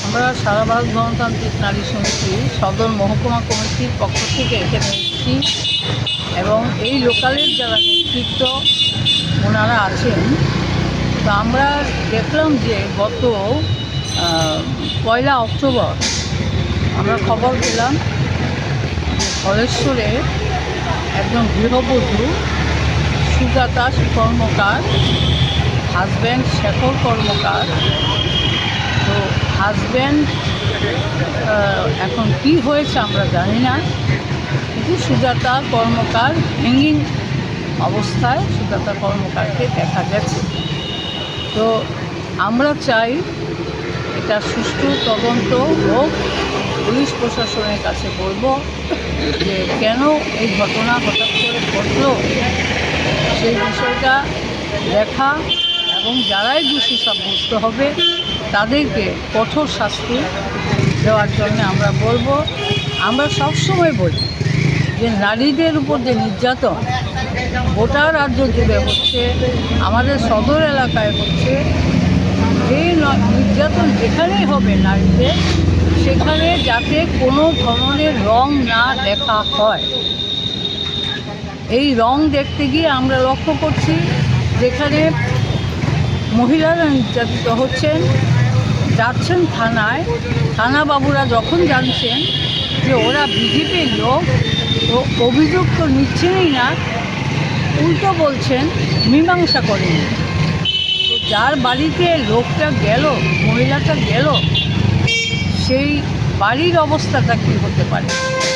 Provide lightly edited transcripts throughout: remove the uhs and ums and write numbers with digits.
আমরা সারা ভারত গণতান্ত্রিক নারী সমিতি সদর মহকুমা কমিটির পক্ষ থেকে এখানে এসেছি এবং এই লোকালের যারা নেতৃত্ব ওনারা আছেন, তো আমরা দেখলাম যে গত 1 অক্টোবর আমরা খবর পেলাম যে ধলেশ্বরে একজন গৃহবধূ সুজাতা কর্মকার, হাজব্যান্ড শেখর কর্মকার, তো হাজব্যান্ড এখন কি হয়েছে আমরা জানি না, কিন্তু সুজাতা কর্মকার হ্যাঙ্গিং অবস্থায় সুজাতা কর্মকারকে দেখা গেছে। তো আমরা চাই এটা সুষ্ঠু তদন্ত হোক। পুলিশ প্রশাসনের কাছে বলব যে কেন এই ঘটনা হঠাৎ করে ঘটল সেই বিষয়টা দেখা এবং যারাই দোষী সাব্যস্ত হবে তাদেরকে কঠোর শাস্তি দেওয়ার জন্য আমরা বলবো। আমরা সবসময় বলি যে নারীদের উপর যে নির্যাতন গোটা রাজ্য জুড়ে হচ্ছে, আমাদের সদর এলাকায় হচ্ছে, এই নির্যাতন যেখানেই হবে নারীদের, সেখানে যাতে কোনো ধরনের রং না দেখা হয়। এই রং দেখতে গিয়ে আমরা লক্ষ্য করছি যেখানে মহিলারা নির্যাতিত হচ্ছেন, যাচ্ছেন থানায়, থানাবাবুরা যখন জানছেন যে ওরা বিজেপির লোক, তো অভিযোগ তো নিচ্ছেনই না, উল্টো বলছেন মীমাংসা করেন। তো যার বাড়িতে লোকটা গেল, মহিলাটা গেল, সেই বাড়ির অবস্থাটা কী হতে পারে?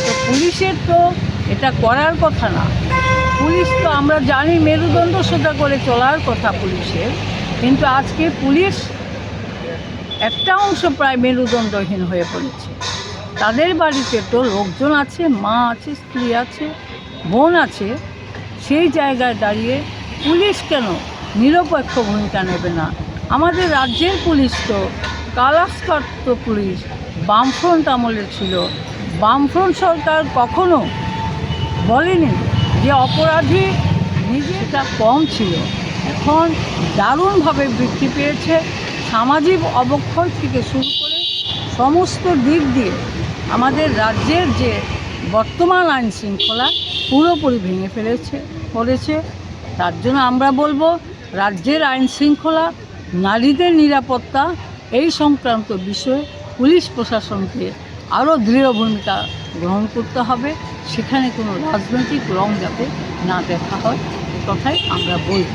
তো পুলিশের তো এটা করার কথা না। পুলিশ তো আমরা জানি মেরুদণ্ড সোজা করে চলার কথা পুলিশের, কিন্তু আজকে পুলিশ একটা অংশ প্রায় মেরুদণ্ডহীন হয়ে পড়েছে। তাদের বাড়িতে তো লোকজন আছে, মা আছে, স্ত্রী আছে, বোন আছে, সেই জায়গায় দাঁড়িয়ে পুলিশ কেন নিরপেক্ষ ভূমিকা নেবে না? আমাদের রাজ্যের পুলিশ তো কালাস্কার্ত পুলিশ বামফ্রন্ট আমলে ছিল। বামফ্রন্ট সরকার কখনো বলেনি যে অপরাধী নিজেটা কম ছিল, এখন দারুণভাবে বৃদ্ধি পেয়েছে। সামাজিক অবক্ষয় থেকে শুরু করে সমস্ত দিক দিয়ে আমাদের রাজ্যের যে বর্তমান আইন শৃঙ্খলা পুরোপুরি ভেঙে পড়েছে। তার জন্য আমরা বলবো রাজ্যের আইন শৃঙ্খলা, নারীদের নিরাপত্তা, এই সংক্রান্ত বিষয়ে পুলিশ প্রশাসনকে আরও দৃঢ় ভূমিকা গ্রহণ করতে হবে। সেখানে কোনো রাজনৈতিক রং যাতে না দেখা হয়, কথাই আমরা বলব।